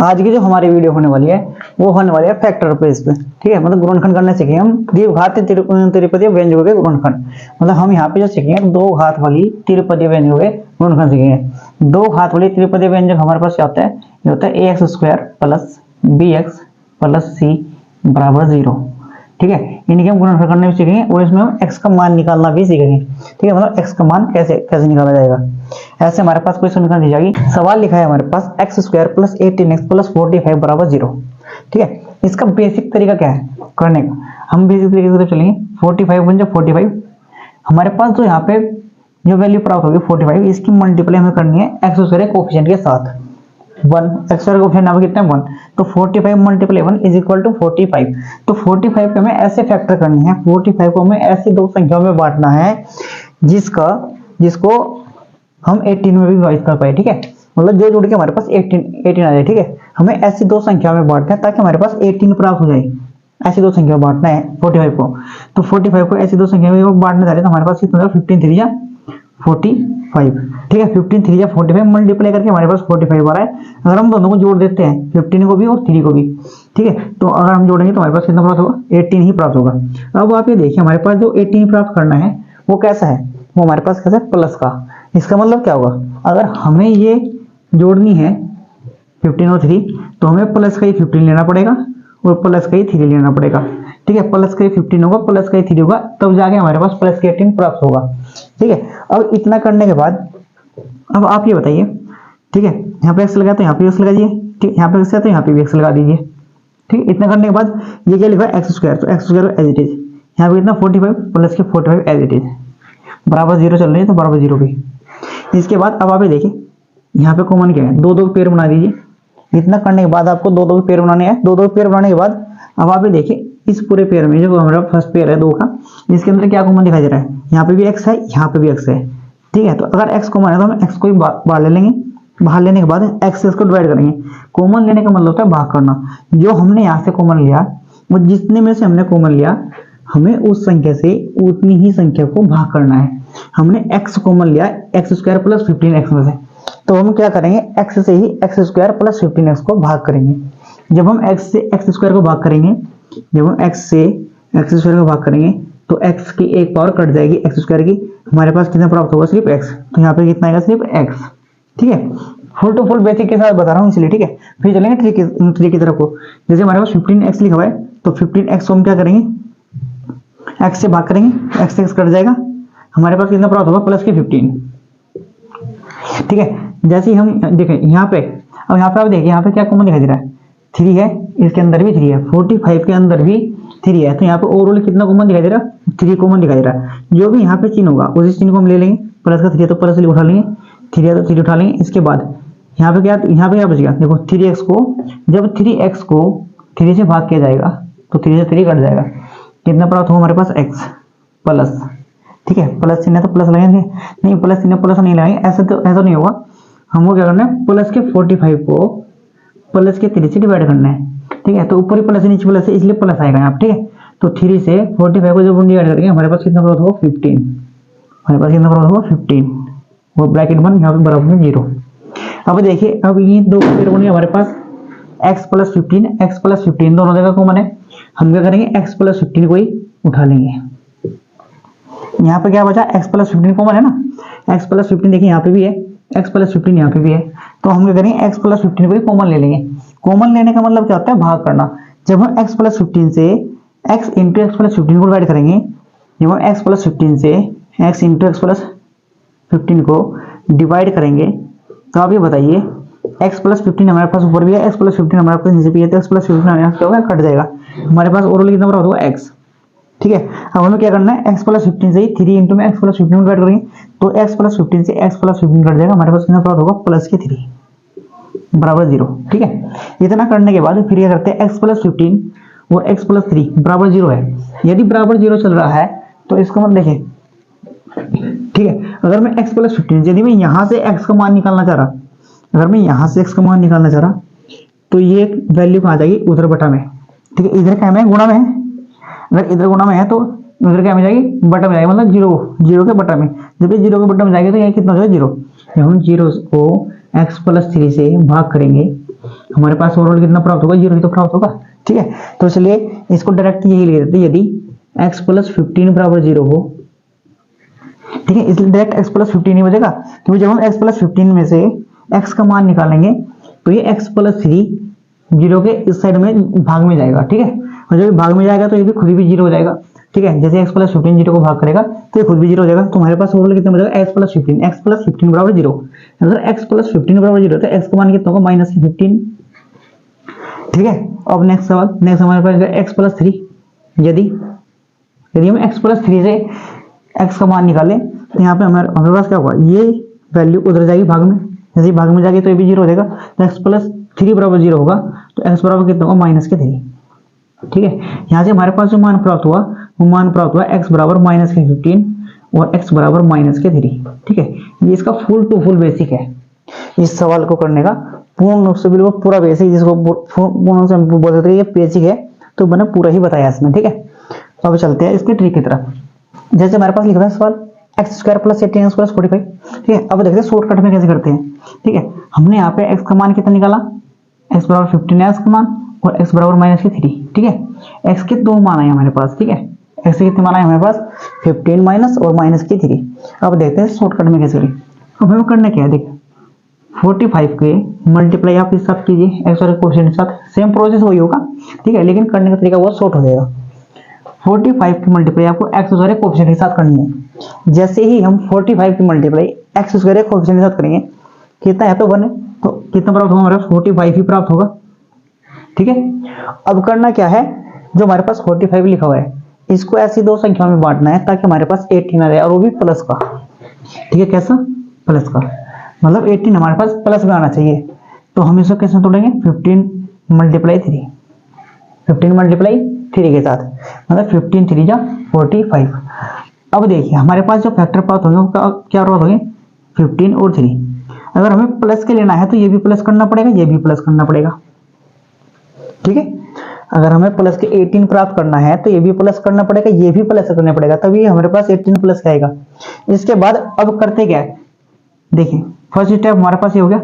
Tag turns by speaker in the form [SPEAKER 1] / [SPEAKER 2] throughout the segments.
[SPEAKER 1] आज की जो हमारी वीडियो होने वाली है वो होने वाली है फैक्टर बेस पे। ठीक है, मतलब गुणनखंड करने सीखेंगे हम द्विघात त्रिपदीय व्यंजकों के गुणनखंड। मतलब हम यहाँ पे जो सीखेंगे दो घात वाली त्रिपदीय व्यंजकों के गुणनखंड सीखेंगे। दो घात वाली त्रिपदीय व्यंजक हमारे पास क्या होता है, ये होता है ax square plus bx plus c बराबर 0। ठीक है, इनके हम गुणनखंड करने भी सीखेंगे और इसमें हम x का मान निकालना भी सीखेंगे। ठीक है, मतलब x का मान कैसे कैसे निकाला जाएगा। ऐसे हमारे पास कोई समीकरण दी जाएगी, सवाल लिखा है हमारे पास x square plus 18x plus 45 बराबर 0। ठीक है, इसका बेसिक तरीका क्या है करने का, हम बेसिक तरीके से चलेंगे। 45 बन जाए 45, हमारे पास जो यहाँ पे जो वैल्यू प्राप्त होगी 45, इसकी मल्टीप्लाई हमें करनी है x स्क्वायर कोएफिशिएंट के साथ 1। x स्क्वायर कोएफिशिएंट यहाँ पे कितना है 1, तो 45 मल्टीप्लाई 1 इज इक्वल टू 45। तो 45 को हमें ऐसे फैक्टर करनी है, 45 को हमें ऐसी दो संख्याओं में बांटना है जिसको हम 18 में भी विभाजित कर पाए। ठीक है, मतलब जो जोड़ के हमारे पास 18 आ जाए। ठीक है, हमें ऐसी दो संख्याओं में बांटना है ताकि हमारे पास 18 प्राप्त हो जाए। ऐसी दो संख्या बांटना है 45 को, तो 45 को ऐसी दो संख्या में बांटने जा रहे हैं तो हमारे पास कितना होगा 15 3 या 45। ठीक है, 15 3 या 45 मल्टीप्लाई करके हमारे पास 45 आ रहा है। अगर हम दोनों को जोड़ देते हैं 15 को भी और 3 को भी, ठीक है, तो अगर हम जोड़ेंगे तो हमारे पास कितना प्राप्त होगा 18 ही प्राप्त होगा। अब आप ये देखिए हमारे पास जो 18 प्राप्त करना है वो कैसा है, वो हमारे पास कैसा है प्लस का। इसका मतलब क्या होगा, अगर हमें ये जोड़नी है 15 और 3 तो हमें प्लस का ही 15 लेना पड़ेगा और प्लस का ही 3 लेना पड़ेगा। ठीक है, प्लस का ही 15 होगा प्लस का ही 3 होगा, तब जाके हमारे पास प्लस के 18 प्राप्त होगा। ठीक है, अब इतना करने के बाद अब आप ये बताइए, ठीक है, यहाँ पे x लगा तो यहाँ पे x लगा दीजिए। ठीक, यहाँ पे x है तो यहाँ पे भी x लगा दीजिए। ठीक, इतना करने के बाद ये क्या लिखा है x स्क्वायर, तो x square as it is, यहाँ पे कितना 45 प्लस के 45 एज इट इज बराबर 0 चल रही है तो बराबर 0 भी। इसके बाद अब आप ये देखिए यहाँ पे कॉमन क्या है, दो पेयर बना दीजिए। इतना करने के बाद आपको दो पेयर बनाने हैं। दो पेयर बनाने के बाद अब आप ये देखिए इस पूरे पेयर में जो हमारा फर्स्ट पेयर है 2 का, इसके अंदर क्या कॉमन दिखाई दे रहा है, यहाँ पे भी x है यहाँ पे भी x है। ठीक है, तो अगर x कॉमन है तो हम x को ही बाहर ले लेंगे। बाहर लेने के बाद x से इसको डिवाइड करेंगे। कॉमन लेने का मतलब होता है भाग करना। जो हमने यहाँ से कॉमन लिया वो जितने में से हमने कॉमन लिया हमें उस संख्या से उतनी ही संख्या को भाग करना है। हमने x कॉमन लिया x स्क्वायर प्लस 15x में से, तो हम क्या करेंगे x से ही x स्क्वायर प्लस 15x को भाग करेंगे। जब हम x से x स्क्वायर को भाग करेंगे, जब हम x से x स्क्वायर को भाग करेंगे तो x की एक पावर कट जाएगी x स्क्वायर की, हमारे पास कितना प्राप्त होगा सिर्फ x। तो यहाँ पे कितना आएगा सिर्फ x। ठीक है, फुल टू फुल बेसिक के साथ बता रहा हूँ इसलिए। ठीक है, फिर चलेंगे ट्रिक की तरफ को। जैसे हमारे पास 15x लिखा हुआ है तो 15x को हम क्या करेंगे x से भाग करेंगे, x से x कट जाएगा, हमारे पास कितना प्राप्त होगा प्लस के 15। ठीक है, जैसे ही हम देखें यहाँ पे, अब यहाँ पे आप देखिए यहाँ पे क्या कॉमन दिखाई दे रहा है 3 है, इसके अंदर भी 3 है, 45 के अंदर भी 3 है, तो यहाँ पे ओवरऑल कितना कॉमन दिखाई दे रहा है 3 कॉमन दिखाई दे रहा है। जो भी यहाँ पे चिन्ह होगा उसी चिन्ह को हम ले लेंगे, प्लस का 3 है तो प्लस उठा लेंगे, 3 है तो 3 उठा लेंगे। इसके बाद यहाँ पे क्या बचेगा, देखो 3x को जब 3x को 3 से भाग किया जाएगा तो 3 से 3 कट जाएगा, कितना प्राप्त होगा हमारे पास x प्लस। ठीक है, प्लस चिन्ह है तो प्लस लगेंगे, नहीं प्लस चिन्ह प्लस नहीं लगाएंगे, ऐसा नहीं होगा। हमको क्या करना है प्लस के 45 को प्लस के 3 से डिवाइड करना है। ठीक है, तो ऊपर ही प्लस है नीचे प्लस है इसलिए प्लस आएगा यहाँ। ठीक है, तो 3 से 45 को जब हम डिवाइड करेंगे हमारे पास कितना प्राप्त होगा 15। हमारे पास कितना प्राप्त होगा 15 वो ब्रैकेट 1 यहाँ पे बराबर में 0। अब देखिए अब ये दो पेयर बनेंगे हमारे पास x प्लस 15 दोनों जगह कॉमन है, हम क्या करेंगे x प्लस 15 को ही उठा लेंगे। यहाँ पे क्या बचा x प्लस 15 कॉमन है ना, x प्लस 15 देखिए यहाँ पे भी है, x प्लस 15 यहाँ पे भी है, तो हम क्या करेंगे x प्लस 15 को ही कॉमन ले लेंगे। कॉमन लेने का मतलब क्या होता है भाग करना। जब हम x प्लस 15 से x इंटू एक्स प्लस 15 को डिवाइड करेंगे, जब हम x प्लस 15 से x इंटू एक्स प्लस 15 को डिवाइड करेंगे तो आप ये बताइए x प्लस 15 हमारे पास ऊपर भी है, x प्लस 15 हमारे पास नीचे भी है, तो x प्लस 15 हमारे पास क्या होगा कट जाएगा, हमारे पास ओवरऑल कितना बराबर होगा x। ठीक है, अब हमें क्या करना है x प्लस 15 से ही 3 इंटू में x प्लस 15 डिवाइड करेंगे तो x प्लस 15 से x प्लस 15 कट जाएगा, हमारे पास कितना प्राप्त होगा प्लस के 3 बराबर 0। ठीक है, इतना करने के बाद फिर क्या करते हैं x प्लस 15 और x प्लस 3 बराबर 0 है। यदि बराबर 0 चल रहा है तो इसका मतलब देखिए, ठीक है, अगर मैं x प्लस 15 यदि मैं यहाँ से x का मान निकालना चाह रहा, अगर मैं यहाँ से x का मान निकालना चाह रहा तो ये वैल्यू कहाँ जाएगी उधर बटा में। ठीक है, इधर क्या में गुणा में है, अगर इधर गुणा में है तो उधर क्या में जाएगी बटा में जाएगी, मतलब 0 के बटा में। जब ये 0 के बटा में जाएगी तो ये कितना हो जाएगा 0। जब हम 0 को x प्लस 3 से भाग करेंगे हमारे पास ओवरऑल कितना प्राप्त होगा, 0 ही तो प्राप्त होगा। ठीक है, तो चलिए इसको डायरेक्ट यही लिख देते हैं, यदि x प्लस 15 बराबर 0 हो। ठीक है, इसलिए डायरेक्ट x प्लस 15 ही बचेगा, क्योंकि जब हम x प्लस 15 में से x का मान निकालेंगे तो ये x प्लस 3 0 के इस साइड में भाग में जाएगा। ठीक है, और जब भाग में जाएगा तो ये भी खुद भी 0 हो जाएगा। ठीक है, जैसे x प्लस 15 0 को भाग करेगा तो ये खुद भी 0 हो जाएगा। तो हमारे पास ओवरऑल कितना बचेगा, x प्लस 15 बराबर 0। अगर x प्लस 15 बराबर 0 तो x का मान कितना होगा, -15। ठीक है, अब नेक्स्ट सवाल, नेक्स्ट हमारे पास x प्लस 3, यदि हम x प्लस 3 से x का मान निकालें तो यहाँ पे हमारे पास क्या होगा, ये वैल्यू उधर जाएगी भाग में, जैसे भाग में जाएगी तो ये भी 0 हो जाएगा। तो x प्लस 3 बराबर 0 होगा तो x बराबर कितना होगा, -3। ठीक है, यहाँ से हमारे पास जो मान प्राप्त हुआ वो मान प्राप्त हुआ x बराबर -15 और x बराबर -3। ठीक है, ये इसका फुल टू फुल बेसिक है इस सवाल को करने का, पूर्ण रूप से बिल्कुल पूरा बेसिक, जिसको पूर्ण रूप से बोल सकते हैं ये बेसिक है, तो मैंने पूरा ही बताया इसमें। ठीक है, तो अब चलते हैं इसके ट्रिक की तरफ। जैसे हमारे पास लिखा है सवाल x² प्लस 18x प्लस 45। ठीक है, अब देखते हैं शॉर्टकट में कैसे करते हैं। ठीक है, हमने यहाँ पे x का मान कितना निकाला, x बराबर 15 है x का मान, और x बराबर -3। ठीक है, x के दो मान है हमारे पास। ठीक है, x के कितने मान है हमारे पास, 15 माइनस और -3। अब देखते हैं शॉर्टकट में कैसे करें। अब हमें करना क्या है, देखिए 45 के मल्टीप्लाई आप इस साथ कीजिए x और कोएफिशिएंट के साथ, सेम प्रोसेस वही होगा। ठीक है, लेकिन करने का तरीका बहुत शॉर्ट हो जाएगा। 45 की मल्टीप्लाई आपको x और कोएफिशिएंट के साथ करनी है। जैसे ही हम 45 की मल्टीप्लाई x और कोएफिशिएंट के साथ करेंगे, कितना यहाँ पे 1 है तो कितना प्राप्त होगा हमारे पास, 45 ही प्राप्त होगा। ठीक है, अब करना क्या है, जो हमारे पास 45 लिखा हुआ है इसको ऐसी दो संख्या में बांटना है ताकि हमारे पास 18 आ जाए, और वो भी प्लस का। ठीक है, कैसा, प्लस का, मतलब 18 हमारे पास प्लस में आना चाहिए। तो हम इसको कैसे तोड़ेंगे, 15 मल्टीप्लाई 3 के साथ, मतलब 15 3 जा 45। अब देखिए हमारे पास जो फैक्टर प्राप्त होंगे उसका क्या प्राप्त होंगे, 15 और 3। अगर हमें प्लस के लेना है तो ये भी प्लस करना पड़ेगा, ये भी प्लस करना पड़ेगा। ठीक है, अगर हमें प्लस के 18 प्राप्त करना है तो ये भी प्लस करना पड़ेगा, ये भी प्लस करना पड़ेगा, तभी हमारे पास 18 प्लस आएगा। इसके बाद अब करते क्या है, देखिए फर्स्ट स्टेप हमारे पास ये हो गया,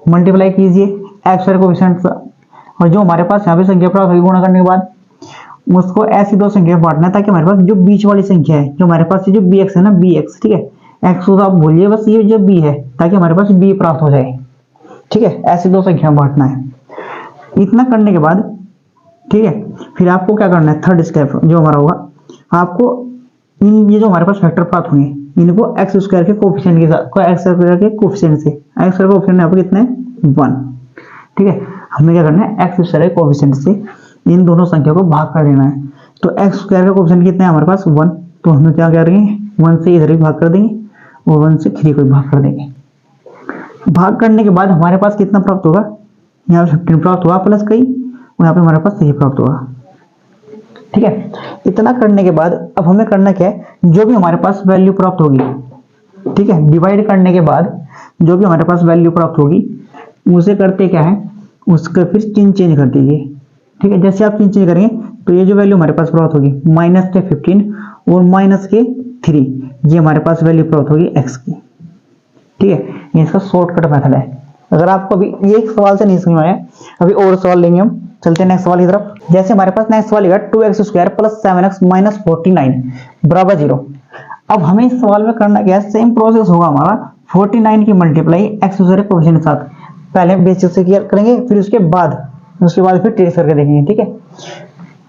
[SPEAKER 1] मल्टीप्लाई कीजिए x और कोएफिशिएंट, और जो हमारे पास यहाँ पे संख्या प्राप्त होगी गुणा करने के बाद उसको ऐसी दो संख्या बांटना है ताकि हमारे पास जो बीच वाली संख्या है, जो हमारे पास जो bx है ना, bx, ठीक है, x को तो आप भूलिए, बस ये जो b है ताकि हमारे पास b प्राप्त हो जाए। ठीक है, ऐसी दो संख्या बांटना है। इतना करने के बाद ठीक है, फिर आपको क्या करना है, थर्ड स्टेप जो हमारा होगा, आपको इन ये जो हमारे पास फैक्टर प्राप्त होंगे इनको x² के कोएफिशिएंट के साथ, x² के कोएफिशिएंट से, x² का कोएफिशिएंट यहाँ पे कितना है, 1। ठीक है, हमें क्या करना है, x² के कोएफिशिएंट से इन दोनों संख्या को भाग कर देना है। तो x² का कोएफिशिएंट कितना है हमारे पास, 1, तो हमें क्या करेंगे, 1 से इधर भी भाग कर देंगे और 1 से 3 को भी भाग कर देंगे। भाग करने के बाद हमारे पास कितना प्राप्त होगा, यहाँ पे 15 प्राप्त हुआ प्लस कई, और यहाँ पे हमारे पास 3 प्राप्त हुआ। ठीक है, इतना करने के बाद अब हमें करना क्या है, जो भी हमारे पास वैल्यू प्राप्त होगी, ठीक है, डिवाइड करने के बाद जो भी हमारे पास वैल्यू प्राप्त होगी उसे करते क्या है, उसका फिर चिन्ह चेंज कर दीजिए। ठीक है, जैसे आप चिन्ह चेंज करेंगे तो ये जो वैल्यू हमारे पास प्राप्त होगी माइनस के 15 और माइनस के 3, ये हमारे पास वैल्यू प्राप्त होगी x की। ठीक है, ये इसका शॉर्टकट मेथड है। अगर आपको अभी ये एक सवाल से नहीं समझ में आया, अभी और सवाल लेंगे हम, चलते हैं नेक्स्ट सवाल की तरफ। जैसे हमारे पास नेक्स्ट सवाल है 2x² प्लस 7x माइनस 49 बराबर 0। अब हमें इस सवाल में करना क्या है, सेम प्रोसेस होगा हमारा, 49 की मल्टीप्लाई x के कोएफिशिएंट के साथ पहले बेसिक से क्लियर करेंगे, फिर उसके बाद फिर ट्रेस करके देखेंगे। ठीक है,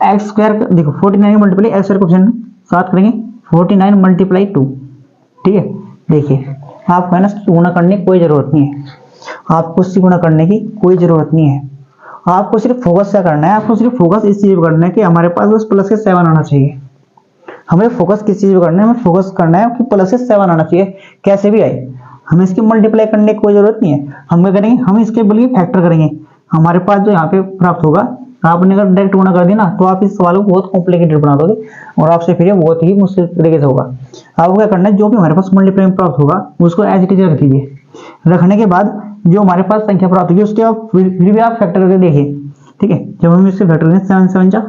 [SPEAKER 1] x² देखो 49 की मल्टीप्लाई x² के कोएफिशिएंट साथ करेंगे, 49 मल्टीप्लाई 2। ठीक है, देखिए आपको है ना गुणा करने की कोई जरूरत नहीं है, आपको उससे गुणा करने की कोई जरूरत नहीं है, आपको सिर्फ फोकस क्या करना है, आपको सिर्फ फोकस इस चीज पर करना है कि हमारे पास बस प्लस के 7 आना चाहिए। हमें फोकस किस चीज पर करना है, हमें फोकस करना है कि प्लस के 7 आना चाहिए, कैसे भी आए, हमें इसकी मल्टीप्लाई करने की कोई जरूरत नहीं है। हम क्या करेंगे, हम इसके बल्कि फैक्टर करेंगे। हमारे पास जो यहाँ पे प्राप्त होगा, आपने अगर डायरेक्ट गुणा कर दिया ना तो आप इस सवाल को बहुत कॉम्प्लिकेटेड बना दोगे और आपसे फिर ये बहुत ही मुश्किल तरीके से होगा। आपको क्या करना है, जो भी हमारे पास मल्टीप्लाई में प्राप्त होगा उसको एज इट इज रख दीजिए। रखने के बाद जो हमारे पास संख्या प्राप्त होगी उसके आप फिर भी आप फैक्टर करके देखिए। ठीक है, जब हम इससे फैक्टर करेंगे 7 7 जा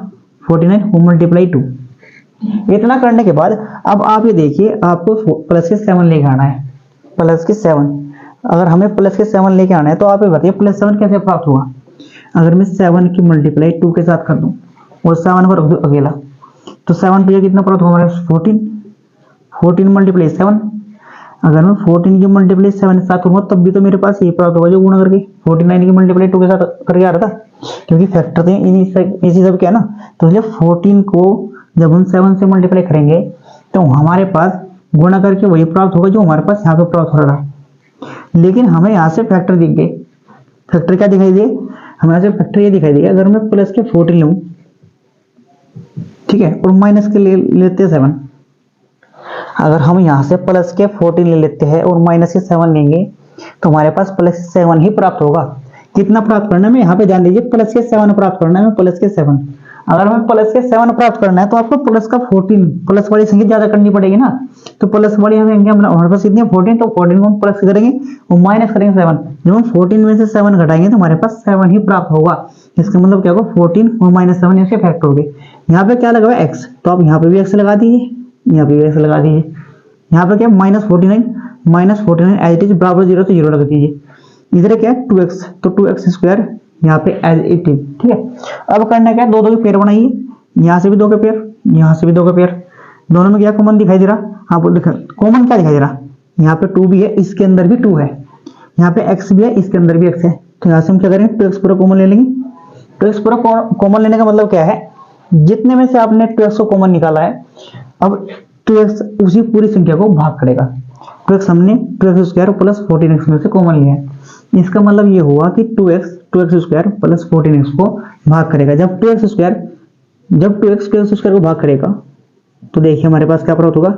[SPEAKER 1] 49 और मल्टीप्लाई 2। इतना करने के बाद अब आप ये देखिए, आपको प्लस के 7 लेके आना है, प्लस के 7। अगर हमें प्लस के 7 लेके आना है तो आप ये बताइए प्लस 7 कैसे प्राप्त होगा। अगर मैं 7 की मल्टीप्लाई 2 के साथ कर दूं और 7 को रख दूं अकेला, तो 7 पे कितना प्राप्त होगा हमारे 14, 14 मल्टीप्लाई 7। अगर मैं 14 की मल्टीप्लाई 7 के साथ करूंगा तब भी तो मेरे पास ये प्राप्त होगा जो गुणा करके 49 की मल्टीप्लाई 2 के साथ करके आ रहा था, क्योंकि फैक्टर तो इसी सब क्या है ना। तो इसलिए 14 को जब हम 7 से मल्टीप्लाई करेंगे तो हमारे पास गुणा करके वही प्राप्त होगा जो हमारे पास यहाँ पे प्राप्त हो रहा था। लेकिन हमें यहाँ से फैक्टर दिख गए। फैक्टर क्या दिखाई दिए, हमें यहाँ से फैक्टर ये दिखाई दिया। अगर मैं प्लस के 14 लूं, ठीक है, और माइनस के लेते हैं 7। अगर हम यहाँ से प्लस के 14 ले लेते हैं और माइनस के 7 लेंगे तो हमारे पास प्लस 7 ही प्राप्त होगा। कितना प्राप्त करना है, मैं यहाँ पे ध्यान दीजिए, प्लस के 7 प्राप्त करना है, प्लस के 7। अगर हमें प्लस के 7 प्राप्त करना है तो आपको प्लस का 14, प्लस वाली संख्या ज्यादा करनी पड़ेगी ना। तो प्लस वाली संख्या हमारे पास कितनी है 14, तो 14 को हम प्लस करेंगे और माइनस करेंगे 7। जब हम 14 में से 7 घटाएंगे तो हमारे पास 7 ही प्राप्त होगा। इसका मतलब क्या होगा 14 और माइनस 7 इसके फैक्टर हो गए। यहाँ पे क्या लगा हुआ x, तो आप यहाँ पे भी x लगा दीजिए, यहाँ पे भी x लगा दीजिए। यहाँ पे क्या -49 एज इट इज बराबर 0, तो 0 लगा दीजिए। इधर क्या है 2x, तो 2x स्क्वायर यहाँ पे एज इट इज, ठीक है। अब करना क्या है, दो के पेयर बनाइए, यहाँ से भी 2 के पेयर, यहाँ से भी 2 के पेयर। दोनों में क्या कॉमन दिखाई दे रहा, हाँ देखो कॉमन क्या दिखाई दे रहा, यहाँ पे 2 भी है, इसके अंदर भी 2 है, यहाँ पे x भी है, इसके अंदर भी x है। तो यहाँ से हम क्या करेंगे 2x पूरा कॉमन ले लेंगे। 2x पूरा कॉमन लेने का मतलब क्या है, जितने में से आपने 2x को कॉमन निकाला है, अब 2x उसी पूरी संख्या को भाग करेगा। 2x हमने 2x स्क्वायर प्लस 14x में से कॉमन लिया है। इसका मतलब ये हुआ कि 2x स्क्वायर प्लस 14x को भाग करेगा। जब 2x स्क्वायर को भाग करेगा तो देखिए हमारे पास क्या प्राप्त होगा,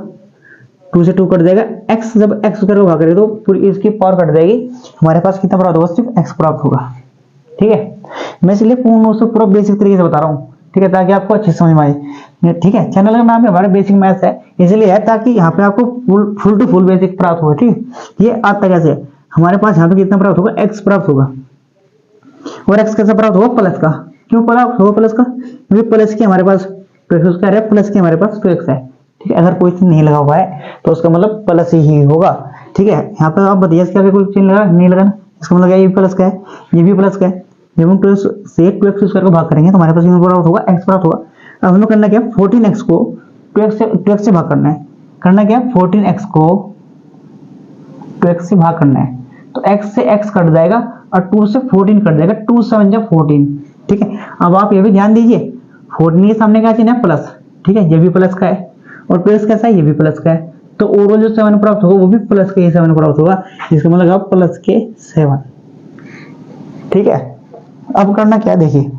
[SPEAKER 1] 2 से 2 कट जाएगा, x जब x स्क्वायर को भाग करेगा तो पूरी इसकी पावर कट जाएगी, हमारे पास कितना प्राप्त होगा, सिर्फ x प्राप्त होगा। ठीक है, मैं इसलिए पूर्ण रूप से पूरा बेसिक तरीके से बता रहा हूँ, ठीक है, ताकि आपको अच्छे समझ में आए। ठीक है, चैनल का नाम है हमारे बेसिक मैथ्स है, इसलिए है ताकि यहाँ पे आपको फुल टू फुल बेसिक प्राप्त हो। ठीक है, ये आता कैसे, हमारे पास यहाँ पे कितना प्राप्त होगा, x प्राप्त होगा। और x कैसे प्राप्त होगा, प्लस का। क्यों प्राप्त होगा प्लस का, क्योंकि प्लस की हमारे पास 2x स्क्वायर है, प्लस की हमारे पास 2x है। ठीक है, अगर कोई चिन्ह नहीं लगा हुआ है तो उसका मतलब प्लस ही होगा। ठीक है, यहाँ पे आप बताइए इसके आगे कोई चिन्ह लगा नहीं लगा, इसका मतलब ये भी प्लस का है, ये भी प्लस का है। जब हम 2x से 2x स्क्वायर को भाग करेंगे तो हमारे पास कितना प्राप्त होगा, x प्राप्त होगा। अब हमें करना क्या है, 14x को 2x से भाग करना है। करना क्या है, 14x को 2x से भाग करना है, तो x से x कट जाएगा और 2 से 14 कट जाएगा, 2 7 जा 14। ठीक है, अब आप ये भी ध्यान दीजिए 14 के सामने क्या चिन्ह है, प्लस। ठीक है, ये भी प्लस का है, और 2x कैसा है, ये भी प्लस का है, तो ओवरऑल जो 7 प्राप्त होगा वो भी प्लस के 7 प्राप्त होगा। इसका मतलब प्लस के 7। ठीक है, अब करना क्या, देखिए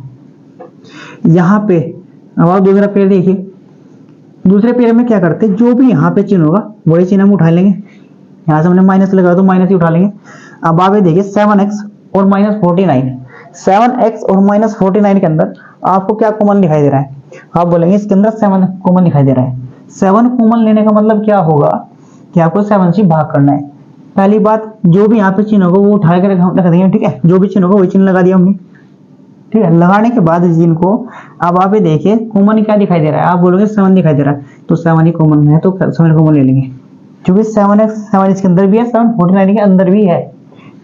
[SPEAKER 1] यहाँ पे अब आप दूसरा पेयर देखिए, दूसरे पेयर में क्या करते हैं, जो भी यहाँ पे चिन्ह होगा वही चिन्ह हम उठा लेंगे। यहाँ से हमने माइनस लगा तो माइनस ही उठा लेंगे। अब आप ये देखिए 7x और -49, 7x और -49 के अंदर आपको क्या कॉमन दिखाई दे रहा है, आप बोलेंगे इसके अंदर 7 कॉमन दिखाई दे रहा है। 7 कॉमन लेने का मतलब क्या होगा कि आपको 7 से भाग करना है। पहली बात, जो भी यहाँ पे चिन्ह होगा वो उठा कर रख देंगे। ठीक है, जो भी चिन्ह होगा वही चिन्ह लगा दिया हमने। ठीक है, लगाने के बाद इस चिन्ह को अब आप ये देखिए कॉमन क्या दिखाई दे रहा है, आप बोलोगे 7 दिखाई दे रहा है, तो 7 ही कॉमन में है, तो 7 कॉमन ले लेंगे, क्योंकि 7x 7 इसके अंदर भी है, 7 49 के अंदर भी है।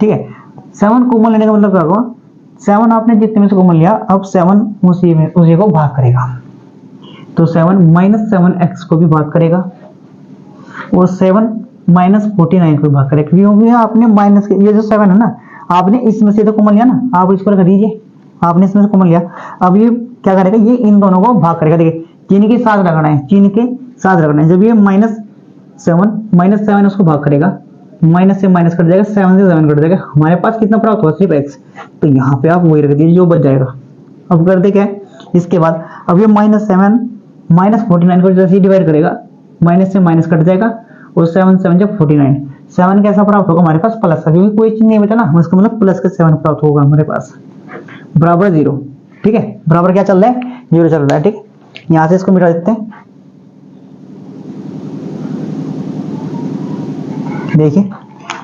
[SPEAKER 1] ठीक है, 7 कॉमन लेने का मतलब क्या होगा, 7 आपने जितने में से कॉमन लिया, अब 7 उसी को भाग करेगा, तो 7 -7x को भी भाग करेगा और 7 -49 को भाग करेगा, क्योंकि आपने माइनस ये जो 7 है ना, आपने इसमें से तो कॉमन लिया ना, आप इसको लगा दीजिए, आपने इसमें से कॉमन लिया। अब ये क्या करेगा, ये इन दोनों को भाग करेगा। देखिए चिन्ह के साथ रखना है, चिन्ह के साथ रखना है। जब ये -7 उसको भाग करेगा, माइनस से माइनस कट जाएगा, 7 से 7 कट जाएगा, हमारे पास कितना प्राप्त होगा, सिर्फ x। तो यहाँ पे आप वही रख दीजिए जो बच जाएगा। अब करते क्या है, इसके बाद अब ये -7 -49 को जैसे ही डिवाइड करेगा, माइनस से माइनस कट जाएगा और 7 7 जब 49, 7 कैसा प्राप्त होगा हमारे पास, प्लस का, क्योंकि कोई चिन्ह नहीं बचा ना, इसका मतलब प्लस के 7 प्राप्त होगा हमारे पास, बराबर 0। ठीक है, बराबर क्या चल रहा है, 0 चल रहा है। ठीक, यहां से इसको मिटा देते हैं। देखिए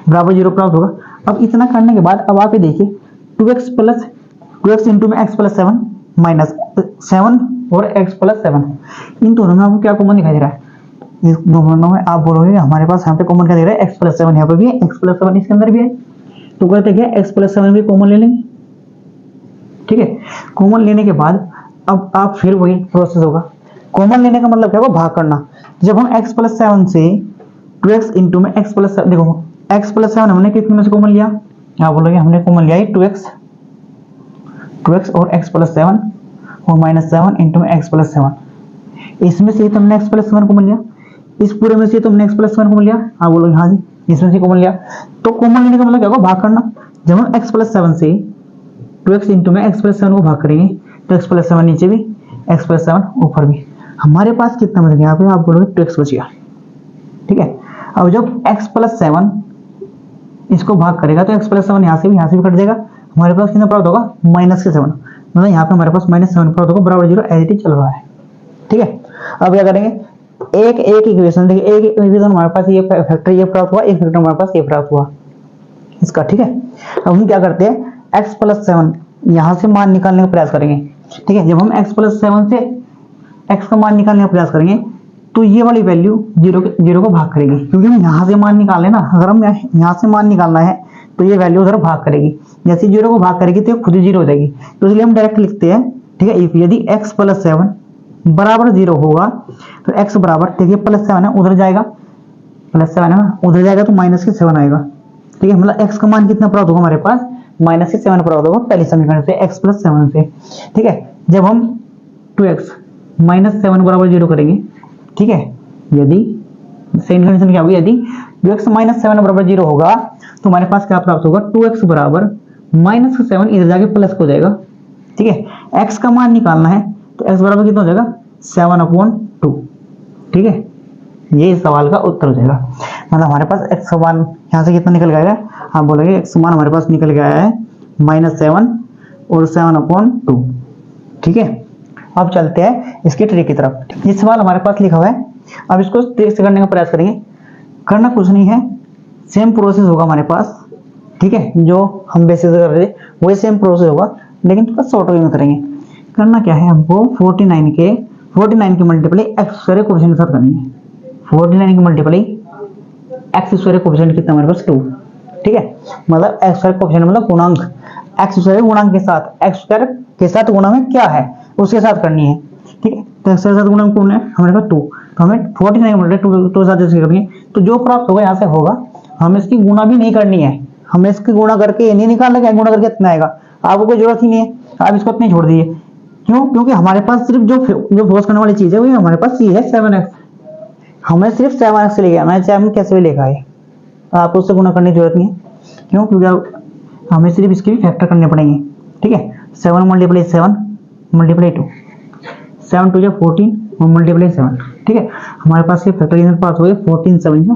[SPEAKER 1] बराबर 0 प्राप्त होगा। अब इतना करने के बाद अब आप ये देखिए 2x इंटू में x प्लस 7 माइनस 7 और x प्लस 7, इन दोनों में आपको क्या कॉमन दिखाई दे रहा है, इस दोनों में आप बोलोगे हमारे पास यहाँ पे कॉमन क्या दे रहा है, x+7, यहाँ पे भी है x+7, इसके अंदर भी है, तो कहते क्या x+7 भी कॉमन ले लेंगे। ठीक है, कॉमन लेने के बाद अब आप फिर वही प्रोसेस होगा। कॉमन लेने का मतलब क्या होगा, भाग करना। जब हम x+7 से 2x इंटू में x+7, देखो x+7 हमने कितने में से कॉमन लिया, आप बोलोगे हमने कॉमन लिया 2x और x+7 और -7 इंटू में x+7, इसमें से तुमने x+7 कॉमन लिया, इस पूरे में से तुमने x+7 कॉमन लिया, आप बोलोगे हाँ जी इसमें से कॉमन लिया। तो कॉमन लेने का मतलब क्या होगा, भाग करना। जब हम x+7 से 2x इंटू में x+7 को भाग करेंगे तो x+7 नीचे भी x+7 ऊपर भी, हमारे पास कितना बच गया, यहाँ पे आप बोलोगे 2x बच गया। ठीक है, अब जब x+7 इसको भाग करेगा तो x+7 यहाँ से भी कट जाएगा, हमारे पास कितना प्राप्त होगा, -7, मतलब यहाँ पे हमारे पास -7 प्राप्त होगा, बराबर 0 एज इट इज चल रहा है। ठीक है, अब क्या करेंगे, एक इक्वेशन देखिए, एक इक्वेशन हमारे पास ये फैक्टर ये प्राप्त हुआ, एक फैक्टर हमारे पास ये प्राप्त हुआ इसका। ठीक है, अब हम क्या करते हैं, x+7 यहाँ से मान निकालने का प्रयास करेंगे। ठीक है, जब हम x+7 से x का मान निकालने का प्रयास करेंगे तो ये वाली वैल्यू 0 को भाग करेगी, क्योंकि हम यहाँ से मान निकाल लेना, अगर हम यहाँ से मान निकालना है तो ये वैल्यू उधर भाग करेगी, जैसे 0 को भाग करेगी तो ये खुद ही 0 हो जाएगी, तो इसलिए हम डायरेक्ट लिखते हैं। ठीक है, यदि x+7 बराबर 0 होगा तो x बराबर, देखिए +7 है उधर जाएगा, +7 है ना उधर जाएगा तो -7 आएगा। ठीक है, मतलब x का मान कितना प्राप्त होगा हमारे पास, -7 प्राप्त होगा पहले समीकरण से, x+7 से। ठीक है, जब हम 2x -7 बराबर 0 करेंगे, ठीक है, यदि सेकंड कंडीशन क्या होगी, यदि 2x -7 बराबर 0 होगा तो हमारे पास क्या प्राप्त होगा, 2x बराबर -7 इधर जाके प्लस हो जाएगा। ठीक है, x का मान निकालना है तो x बराबर कितना हो जाएगा, 7/2। ठीक है, ये इस सवाल का उत्तर हो जाएगा। मतलब हमारे पास x का मान यहाँ से कितना निकल गया, आप बोलेंगे x मान हमारे पास निकल गया है -7 और 7/2। ठीक है, अब चलते हैं इसकी ट्रिक की तरफ। ये सवाल हमारे पास लिखा हुआ है, अब इसको ट्रिक से करने का प्रयास करेंगे। करना कुछ नहीं है, सेम प्रोसेस होगा हमारे पास। ठीक है, जो हम बेसिस कर रहे थे वही सेम प्रोसेस होगा, लेकिन थोड़ा शॉर्ट वे में करेंगे। करना क्या है, हमको 49 की मल्टीप्लाई एक्स स्क्वायर कोएफिशिएंट के साथ करनी है। 49 की मल्टीप्लाई एक्स स्क्वायर कोएफिशिएंट कितना हमारे पास 2। ठीक है, मतलब एक्स स्क्वायर कोएफिशिएंट मतलब गुणांक, एक्स स्क्वायर गुणांक के साथ, एक्स स्क्वायर के साथ गुणा में क्या है उसके साथ करनी है। ठीक है, तो एक्स के साथ गुणा कौन है हमारे पास 2, तो हमें 49 मल्टीप्लाई 2 साथ इसकी करनी है, तो जो प्राप्त होगा यहाँ से होगा, हमें इसकी गुणा भी नहीं करनी है, हमें इसकी गुणा करके ये नहीं निकालना है गुणा करके इतना आएगा, आपको कोई जरूरत ही नहीं है, आप इसको इतने छोड़ दीजिए। क्यों, क्योंकि हमारे पास सिर्फ जो फोर्स करने वाली चीज है वो हमारे पास ये है 7x, हमें सिर्फ 7x से लेके आना है, चाहे हम कैसे भी लेकर आए, आपको उससे गुणा करने की जरूरत नहीं है। क्यों, क्योंकि हमें सिर्फ इसके भी फैक्टर करने पड़ेंगे। ठीक है, 7 मल्टीप्लाई 7 मल्टीप्लाई 2, 7 2 14 और मल्टीप्लाई 7। ठीक है, हमारे पास ये फैक्टर पास हो गए 14 7 जो।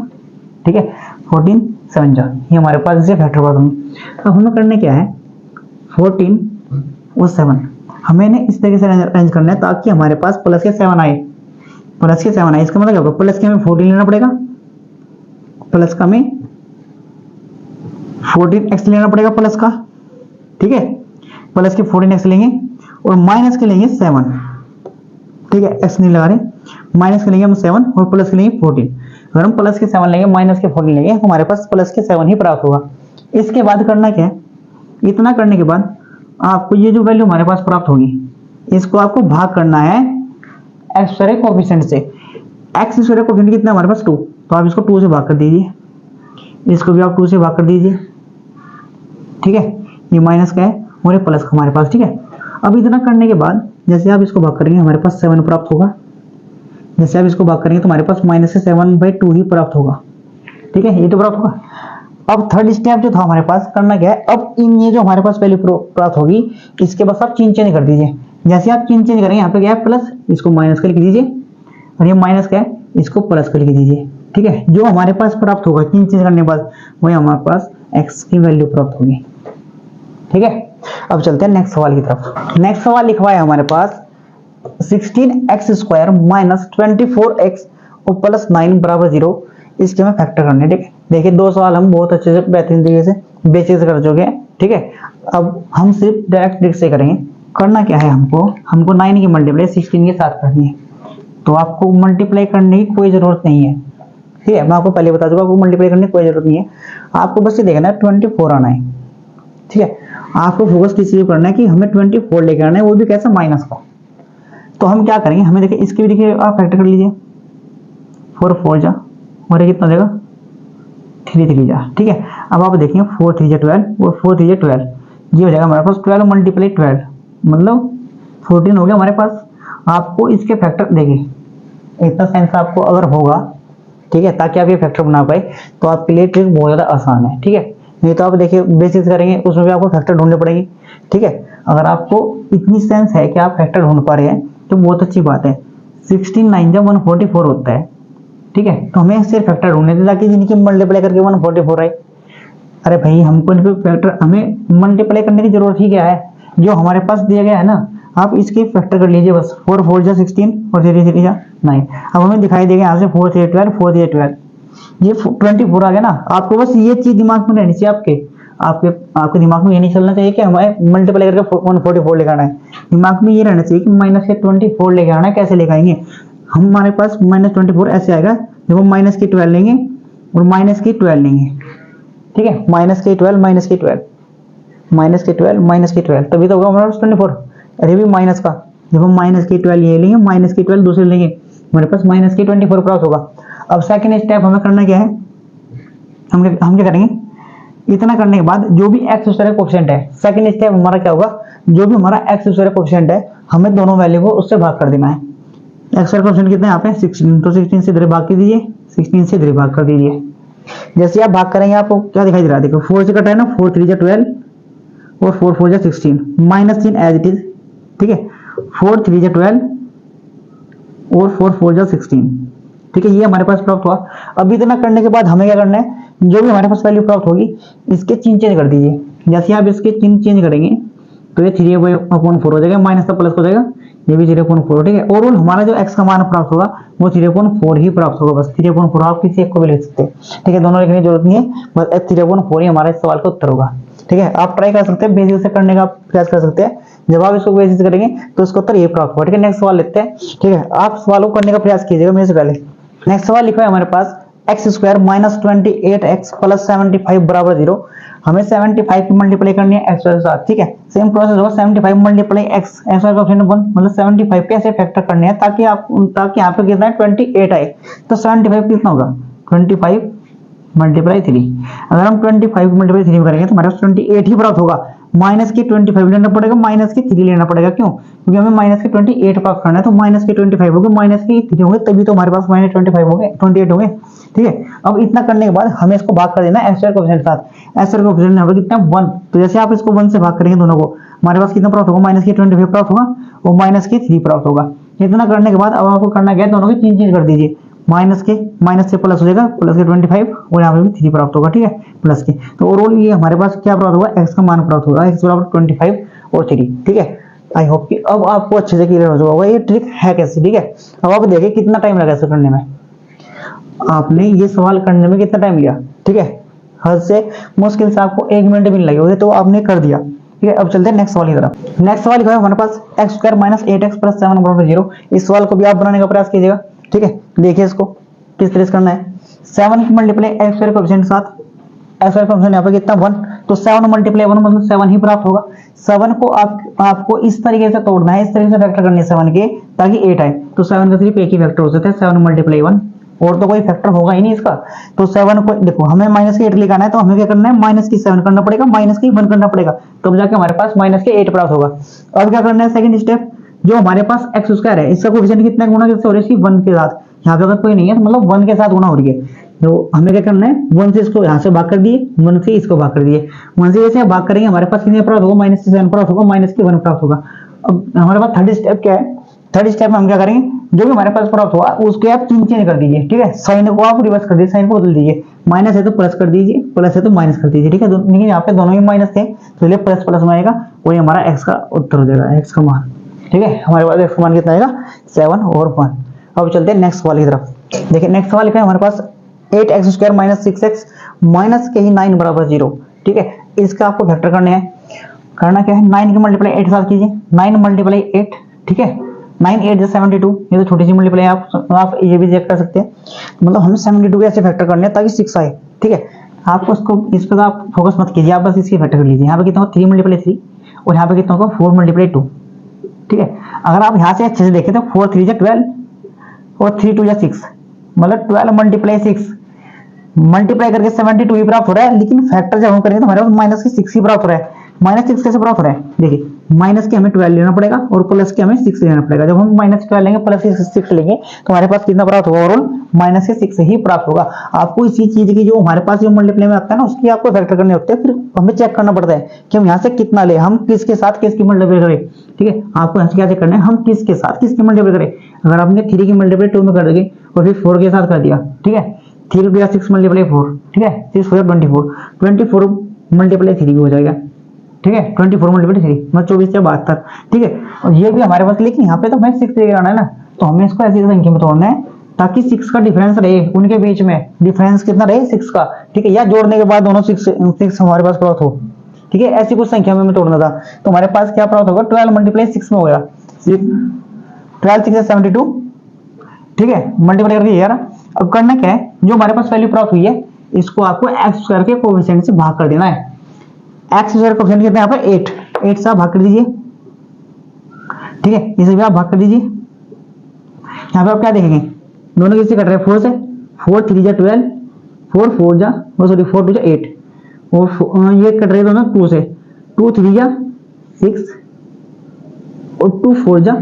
[SPEAKER 1] ठीक है, 14 7 जो, ये हमारे पास इसे फैक्टर पास होंगे। अब हमें करने क्या है, 14 और 7 हमें इन्हें इस तरीके से अरेंज करना है ताकि हमारे पास प्लस के 7 आए, प्लस के 7 आए। इसका मतलब क्या होगा, प्लस के हमें 14 लेना पड़ेगा, प्लस का हमें 14x लेना पड़ेगा प्लस का। ठीक है, प्लस के 14x लेंगे और माइनस के लेंगे 7। ठीक है, x नहीं लगा रहे, माइनस के लेंगे हम 7 और प्लस के लेंगे 14। अगर हम प्लस के 7 लेंगे माइनस के 14 लेंगे तो हमारे पास प्लस के 7 ही प्राप्त होगा। इसके बाद करना क्या है, इतना करने के बाद आपको ये जो वैल्यू हमारे पास प्राप्त होगी इसको आपको भाग करना है एक्स स्क्वायर कोएफिशिएंट से। एक्स स्क्वायर कोएफिशिएंट कितना हमारे पास 2, तो आप इसको 2 से भाग कर दीजिए, इसको भी आप 2 से भाग कर दीजिए। ठीक है, ये माइनस का है और ये प्लस का हमारे पास। ठीक है, अब इतना करने के बाद जैसे आप इसको भाग करेंगे हमारे पास 7 प्राप्त होगा, जैसे आप इसको भाग करेंगे तो हमारे पास -7/2 ही प्राप्त होगा। ठीक है, ये तो प्राप्त होगा। अब थर्ड स्टेप जो था हमारे पास, करना क्या है, अब इन ये जो हमारे पास वैल्यू प्राप्त होगी इसके बस आप चिन्ह चेंज कर दीजिए। जैसे आप चिन्ह चेंज करेंगे, यहाँ पे क्या है प्लस, इसको माइनस का लिख दीजिए, और ये माइनस का है इसको प्लस का लिख दीजिए। ठीक है, जो हमारे पास प्राप्त होगा चिन्ह चेंज करने के बाद वही हमारे पास x की वैल्यू प्राप्त होगी। ठीक है, अब चलते हैं नेक्स्ट सवाल की तरफ। नेक्स्ट सवाल लिखवा है हमारे पास 16x स्क्वायर माइनस 24x और प्लस 9 बराबर 0, इसके हमें फैक्टर करने। ठीक है, देखिए दो सवाल हम बहुत अच्छे से बेहतरीन तरीके से बेसिक से कर चुके हैं। ठीक है, अब हम सिर्फ डायरेक्ट ट्रिक से करेंगे। करना क्या है, हमको 9 की मल्टीप्लाई 16 के साथ करनी है। तो आपको मल्टीप्लाई करने की कोई जरूरत नहीं है, ठीक है। मैं आपको पहले बता दूंगा, आपको मल्टीप्लाई करने की कोई जरूरत नहीं है। आपको बस ये देखना है 24 आना है, ठीक है। आपको फोकस किस चीज करना है कि हमें 24 लेके आना है, वो भी कैसा, माइनस का। तो हम क्या करेंगे, हमें देखिए इसके भी देखिए आप फैक्टर कर लीजिए, 4 4 जा और ये कितना देगा 3 3 जा, ठीक है। अब आप देखेंगे 4 3 जा 12 और 4 3 जा 12, ये हो जाएगा हमारे पास 12 मल्टीप्लाई 12 मतलब 14 हो गया हमारे पास। आपको इसके फैक्टर देखिए, इतना सेंस आपको अगर होगा, ठीक है, ताकि आप ये फैक्टर बना पाए, तो आपके लिए ट्रिक बहुत ज्यादा आसान है, ठीक है। नहीं तो आप देखिए बेसिक्स करेंगे उसमें भी आपको फैक्टर ढूंढने पड़ेंगे, ठीक है। अगर आपको इतनी सेंस है कि आप फैक्टर ढूंढ पा रहे हैं तो बहुत अच्छी बात है। 16 9 जब 144 होता है, ठीक है, तो हमें सिर्फ फैक्टर ढूंढने थे ताकि जिनकी मल्टीप्लाई करके 144 आए। अरे भाई हमको फैक्टर, हमें मल्टीप्लाई करने की जरूरत ही क्या है, जो हमारे पास दिया गया है ना, आप इसके फैक्टर कर लीजिए बस। 4 4 जा 16 और 3 3 जा 9। अब हमें दिखाई देगा यहाँ से 4 3 12 4 3 12, ये 24 आ गया ना। आपको बस ये चीज दिमाग में रहनी चाहिए, आपके दिमाग में ये नहीं चलना चाहिए कि हमें मल्टीप्लाई करके 144 लेकर आना है। दिमाग में ये रहना चाहिए कि माइनस के 24 लेके आना है। कैसे लेकर आएंगे, हमारे पास -24 ऐसे आएगा जब हम माइनस की 12 लेंगे और माइनस की 12 लेंगे, ठीक है। माइनस की 12 माइनस की 12 माइनस की 12 माइनस की 12, तभी तो होगा हमारे पास 24। अरे भी माइनस का, जब हम माइनस की 12 ये लेंगे, माइनस की 12 दूसरे लेंगे, हमारे पास माइनस की 24 प्राप्त होगा। अब सेकंड स्टेप हमें करना क्या है, हम क्या करेंगे, इतना करने के बाद जो भी एक्स स्क्वायर का कोएफिशिएंट है, सेकंड स्टेप हमारा क्या होगा, जो भी हमारा एक्स स्क्वायर का कोएफिशिएंट है हमें दोनों वैल्यू को उससे भाग कर देना है। एक्स स्क्वायर का कोएफिशिएंट कितना है यहाँ पे 16, तो 16 से इधर भाग कर दीजिए, 16 से इधर भाग कर दीजिए। जैसे आप भाग करेंगे आपको क्या दिखाई दे रहा है, देखो 4 से कटा है ना, 4 3 जा 12 और 4 4 जा 16, -3 एज इट इज, ठीक है। 4 3 जा 12 और 4 4 जा 16, ठीक है, ये हमारे पास प्राप्त हुआ। अब इतना करने के बाद हमें क्या करना है, जो भी हमारे पास वैल्यू प्राप्त होगी इसके चिन्ह चेंज कर दीजिए। जैसे आप इसके चिन्ह चेंज करेंगे तो ये 3/4 हो जाएगा, माइनस का प्लस हो जाएगा, ये भी 0.4, ठीक है। और हमारा जो x का मान प्राप्त होगा वो 0.4 ही प्राप्त होगा, बस 3/4। आप किसी एक को भी लिख सकते हैं, ठीक है, दोनों लिखने की जरूरत नहीं है, बस 3/4 ही हमारे इस सवाल का उत्तर होगा, ठीक है। आप ट्राई कर सकते हैं, बेसिक से करने का प्रयास कर सकते हैं। जब आप इसको बेसिक से करेंगे तो इसका उत्तर ये प्राप्त होगा, ठीक है। नेक्स्ट सवाल लेते हैं, ठीक है। आप सवालों को करने का प्रयास कीजिएगा मेरे से पहले। नेक्स्ट सवाल लिखा है हमारे पास x स्क्वायर -28x प्लस 75 बराबर 0। हमें 75 की मल्टीप्लाई करनी है x के साथ, ठीक है। सेम प्रोसेस होगा, 75 मल्टीप्लाई x का ऑप्शन 1 मतलब 75 पे ऐसे फैक्टर करने हैं ताकि यहाँ पे कितना है 28 आए। तो 75 कितना होगा 25 मल्टीप्लाई 3। अगर हम 25 मल्टीप्लाई 3 करेंगे तो हमारे पास 28 ही प्राप्त होगा। माइनस की 25 लेना पड़ेगा, माइनस की 3 लेना पड़ेगा, क्यों, क्योंकि हमें माइनस की 28 प्राप्त करना है। तो माइनस की 25 हो गए, माइनस की 3 होंगे, तभी तो हमारे पास -25 हो गए, 28 हो गए, ठीक है। अब इतना करने के बाद हमें इसको भाग कर देना है एक्स स्क्वायर कोएफिशिएंट के साथ। एक्स स्क्वायर कोएफिशिएंट यहाँ पे कितना 1, तो जैसे आप इसको 1 से भाग करेंगे दोनों को, हमारे पास कितना प्राप्त होगा, माइनस की 25 प्राप्त होगा और माइनस की 3 प्राप्त होगा। इतना करने के बाद अब आपको करना क्या है, दोनों की चिन्ह चेंज कर दीजिए। माइनस से प्लस हो जाएगा, प्लस के 25 और यहाँ पे भी 3 प्राप्त होगा, ठीक है, प्लस के। तो ओवरऑल ये हमारे पास क्या प्राप्त होगा, x का मान प्राप्त होगा, x बराबर 25 और 3, ठीक है। आई होप कि अब आपको अच्छे से क्लियर हो चुका होगा ये ट्रिक है कैसे, ठीक है। अब आप देखिए कितना टाइम लगा इसे करने में, आपने ये सवाल करने में कितना टाइम लिया, ठीक है। हद से मुश्किल से आपको 1 मिनट भी नहीं लगे होंगे, तो आपने कर दिया, ठीक है। अब चलते हैं नेक्स्ट सवाल की तरफ। नेक्स्ट सवाल है हमारे पास x स्क्वायर -8x प्लस 7 बराबर 0। इस सवाल को भी आप बनाने का प्रयास कीजिएगा, ठीक है। देखिए इसको किस तरह से करना है। 7 की मल्टीप्लाई एक्स स्क्वायर कोएफिशिएंट के साथ, एक्स स्क्वायर कोएफिशिएंट यहाँ पे कितना 1, तो 7 मल्टीप्लाई 1 मतलब 7 ही प्राप्त होगा। 7 को आपको इस तरीके से तोड़ना है, इस तरीके से फैक्टर करनी है 7 के, ताकि 8 आए। तो 7 का सिर्फ एक ही फैक्टर हो सकता है, 7 मल्टीप्लाई 1, और तो कोई फैक्टर होगा ही नहीं इसका। तो 7 को देखो, हमें माइनस के 8 लेकर आना है, तो हमें क्या करना है, माइनस की 7 करना पड़ेगा, माइनस की 1 करना पड़ेगा, तब जाके हमारे पास माइनस के 8 प्राप्त होगा। अब क्या करना है, सेकंड स्टेप, जो हमारे पास एक्स स्क्वायर है इसका कोएफिशिएंट कितना गुना किससे हो रही है, 1 के साथ। यहाँ पे अगर कोई नहीं है तो मतलब 1 के साथ गुना हो रही है, तो हमें क्या करना है, 1 से इसको यहाँ से भाग कर दिए, 1 से इसको भाग कर दिए। 1 से जैसे भाग करेंगे हमारे पास कितने प्राप्त होगा, माइनस की 7 प्राप्त होगा, माइनस की 1 प्राप्त होगा। अब हमारे पास थर्ड स्टेप क्या है, थर्ड स्टेप में हम क्या करेंगे, जो भी हमारे पास प्राप्त हुआ उसके आप चिन्ह चेंज कर दीजिए, ठीक है। साइन को आप रिवर्स कर दीजिए, साइन को बदल दीजिए, माइनस है तो प्लस कर दीजिए, प्लस है तो माइनस कर दीजिए, ठीक है। लेकिन यहाँ पे दोनों ही माइनस थे, तो इसलिए प्लस प्लस में आएगा, वही हमारा एक्स का उत्तर हो जाएगा, एक्स का मान, ठीक है। हमारे पास एक्स का मान कितना आएगा, 7 और 1। अब चलते हैं नेक्स्ट सवाल की तरफ। देखिए नेक्स्ट सवाल लिखा है हमारे पास 8x स्क्वायर -6x माइनस के ही 9 बराबर 0, ठीक है। इसका आपको फैक्टर करने हैं, करना क्या है, 9 की मल्टीप्लाई 8 साथ कीजिए, 9 मल्टीप्लाई 8, ठीक है, 9 8 जा 72, ये तो छोटी सी मल्टीप्लाई है, आप ये भी चेक कर सकते हैं। मतलब हमें 72 के ऐसे फैक्टर करने हैं ताकि 6 आए, ठीक है। आपको उसको इस पर आप फोकस मत कीजिए, आप बस इसकी फैक्टर कर लीजिए। यहाँ पे कितना होगा 3 मल्टीप्लाई 3 और यहाँ पे कितना होगा 4 मल्टीप्लाई 2, ठीक है। अगर आप यहाँ से अच्छे से देखें तो 4 3 जा 12 और 3 2 जा 6, मतलब 12 मल्टीप्लाई 6 मल्टीप्लाई करके 72 ही प्राप्त हो रहा है, लेकिन फैक्टर जब हम करेंगे तो हमारे पास माइनस के 6 ही प्राप्त हो रहा है। माइनस 6 कैसे प्राप्त हो रहा है, देखिए माइनस के हमें 12 लेना पड़ेगा और प्लस के हमें 6 लेना पड़ेगा। जब हम माइनस 12 लेंगे प्लस के 6 लेंगे तो हमारे पास कितना प्राप्त होगा, ओवरऑल माइनस के 6 ही प्राप्त होगा। आपको इसी चीज की जो हमारे पास जो मल्टीप्लाई में आता है ना, उसकी आपको फैक्टर करने होते हैं, फिर हमें चेक करना पड़ता है कि हम यहाँ से कितना ले, हम किसके साथ किसकी मल्टीप्लाई करें, ठीक है। आपको यहाँ से क्या चेक करना है, हम किसके साथ किसकी मल्टीप्लाई करें। अगर आपने 3 की मल्टीप्लाई 2 में कर दोगे और फिर 4 के साथ कर दिया, ठीक है, 3 2 6 मल्टीप्लाई 4, ठीक है, 6 4 24, 24 मल्टीप्लाई 3 भी हो जाएगा, ठीक है, 24 मल्टीप्लाई 3 मतलब 24 से 72, ठीक है। और ये भी हमारे पास, लेकिन यहाँ पे तो हमें 6 लेकर आना है ना, तो हमें इसको ऐसी संख्या में तोड़ना है ताकि 6 का डिफरेंस रहे, उनके बीच में डिफरेंस कितना रहे 6 का, ठीक है, या जोड़ने के बाद दोनों 6 हमारे पास प्राप्त हो, ठीक है। ऐसी कुछ संख्या में हमें तोड़ना था, तो हमारे पास क्या प्राप्त होगा, 12 मल्टीप्लाई 6 में हो गया 12 6 72, ठीक है, मल्टीप्लाई करके यार। अब करना क्या है, जो हमारे पास वैल्यू प्राप्त हुई है इसको आपको एक्स स्क्वायर के कोएफिशिएंट से भाग कर देना है। एक्स स्क्वायर कोएफिशिएंट कितना है यहाँ पर 8, 8 से आप भाग कर दीजिए, ठीक है, इसे भी आप भाग कर दीजिए। यहाँ पे आप क्या देखेंगे, दोनों किससे कट रहे हैं, 4 से, 4 3 जा 12, 4 4 जा सॉरी 4 2 जा 8 और ये कट रहे हैं दोनों 2 से, 2 3 जा 6 और 2 4 जा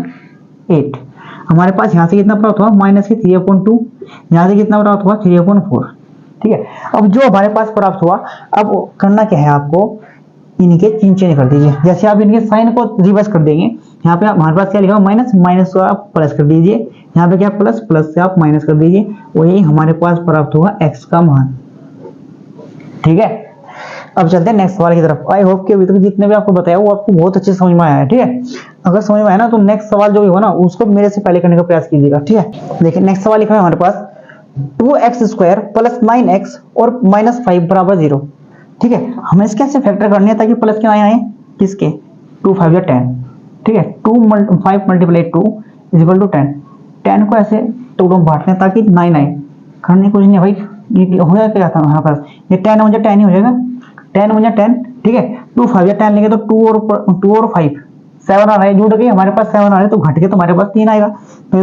[SPEAKER 1] 8। हमारे पास यहाँ से कितना प्राप्त हुआ, माइनस के 3/2, यहाँ से कितना प्राप्त हुआ 3/4, ठीक है। अब जो हमारे पास प्राप्त हुआ, अब करना क्या है, आपको इनके चिन्ह चेंज कर दीजिए। जैसे आप इनके साइन को रिवर्स कर देंगे, यहाँ पे हमारे पास क्या लिखा हुआ माइनस, माइनस को आप प्लस कर दीजिए, यहाँ पे क्या प्लस, प्लस से आप माइनस कर दीजिए, वही हमारे पास प्राप्त हुआ एक्स का मान, ठीक है। अब चलते हैं नेक्स्ट सवाल की तरफ। आई होप कि अभी तक जितने भी आपको बताया वो आपको बहुत अच्छे समझ में आया है, ठीक है। अगर समझ में आया ना तो नेक्स्ट सवाल जो भी हो ना उसको मेरे से पहले करने का प्रयास कीजिएगा, ठीक है। देखिए नेक्स्ट सवाल लिखा है हमारे पास 2x स्क्वायर प्लस 9x और माइनस 5 बराबर 0, ठीक है। हमें इसके ऐसे फैक्टर करने हैं ताकि प्लस के 9 आए, किसके 2 5 या 10, ठीक है। 5 मल्टीप्लाई 2 इज इक्वल टू 10, 10 को ऐसे 2 में बांटने ताकि 9 आए। करने कुछ नहीं है भाई, ये हो जाएगा क्या था हमारे पास, ये 10 मुझे 10 ही हो जाएगा, 10 मुझे 10, ठीक है। 2 5 या 10 लेंगे तो 2 और 5 7 आ रहा है, जुड़ गए हमारे पास 7 आ रहे तो घट के तो हमारे पास 3 आएगा, तो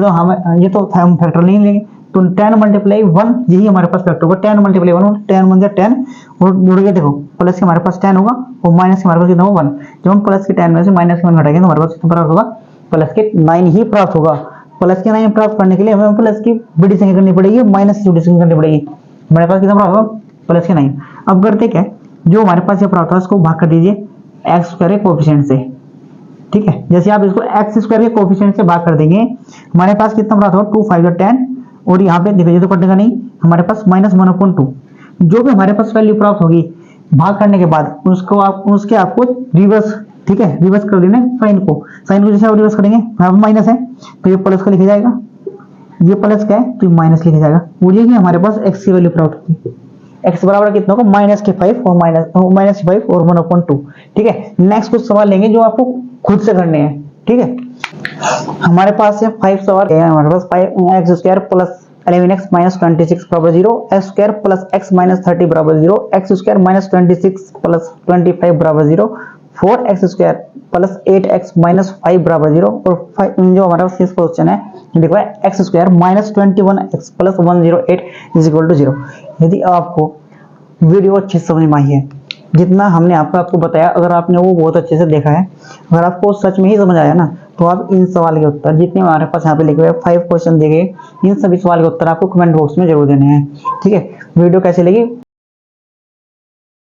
[SPEAKER 1] ये तो हम फैक्टर नहीं लेंगे, तो 10 मल्टीप्लाई 1 यही हमारे पास फैक्टर होगा, 10 मल्टीप्लाई 1 10 मुझे 10 और जुड़ गए, देखो प्लस के हमारे पास 10 होगा और माइनस के हमारे पास कितना होगा 1। जब हम प्लस के 10 में से माइनस के 1 घटाएंगे तो हमारे पास कितना प्राप्त होगा, प्लस के 9 ही प्राप्त होगा। प्लस के 9 प्राप्त करने के लिए हमें प्लस की बड़ी संख्या करनी पड़ेगी, माइनस की छोटी संख्या करनी पड़ेगी। हमारे पास कितना प्राप्त होगा, प्लस के 9। अब करते क्या, जो हमारे पास ये प्राप्त हुआ उसको भाग कर दीजिए एक्स स्क्वायर के कोएफिशिएंट से, ठीक है। जैसे आप इसको एक्स स्क्वायर के कोएफिशिएंट से भाग कर देंगे, हमारे पास कितना प्राप्त होगा 2 5 या 10 और यहाँ पे देखिए तो कटेगा नहीं, हमारे पास माइनस 1/2। जो भी हमारे पास वैल्यू प्राप्त होगी भाग करने के बाद उसको आप उसके आपको रिवर्स, ठीक है, रिवर्स कर देना साइन को जैसे आप रिवर्स करेंगे, यहाँ पे माइनस है तो ये प्लस का लिखा जाएगा, ये प्लस का है तो ये माइनस लिखा जाएगा। वो ये हमारे पास एक्स की वैल्यू प्राप्त होगी, एक्स बराबर कितना होगा माइनस के 5 और माइनस 5 और 1/2, ठीक है। नेक्स्ट कुछ सवाल लेंगे जो आपको खुद से करने हैं, ठीक है। हमारे पास है 5 सवाल है, हमारे पास 5x square plus 11x minus 26 बराबर 0, x square plus x minus 30 बराबर 0, x स्क्वायर माइनस 26 प्लस 25 बराबर 0, 4x square plus 8x minus 5 बराबर 0 और 5 जो हमारा सिक्स क्वेश्चन है लिखा है x square minus 21x plus 108 is equal to 0। यदि आपको वीडियो अच्छे से समझ में आई है, जितना हमने आपको बताया, अगर आपने वो बहुत अच्छे से देखा है, अगर आपको सच में ही समझ आया ना, तो आप इन सवाल के उत्तर जितने हमारे पास यहाँ पे लिखे हुए 5 क्वेश्चन दिए गए, इन सभी सवाल के उत्तर आपको कमेंट बॉक्स में जरूर देने हैं, ठीक है। वीडियो कैसी लगी